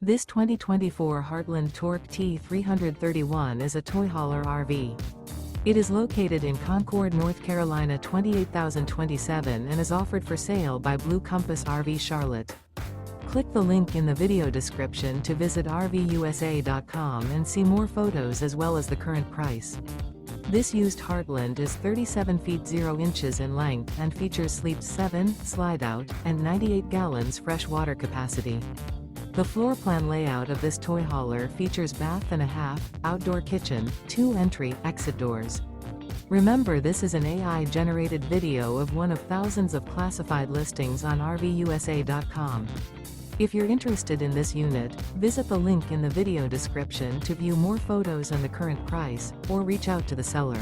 This 2024 Heartland Torque T331 is a toy hauler RV. It is located in Concord, North Carolina 28027 and is offered for sale by Blue Compass RV Charlotte. Click the link in the video description to visit RVUSA.com and see more photos as well as the current price. This used Heartland is 37 feet 0 inches in length and features sleep 7, Slideout, and 98 gallons fresh water capacity. The floor plan layout of this toy hauler features bath and a half, outdoor kitchen, 2 entry/exit doors. Remember, this is an AI-generated video of one of thousands of classified listings on RVUSA.com. If you're interested in this unit, visit the link in the video description to view more photos and the current price, or reach out to the seller.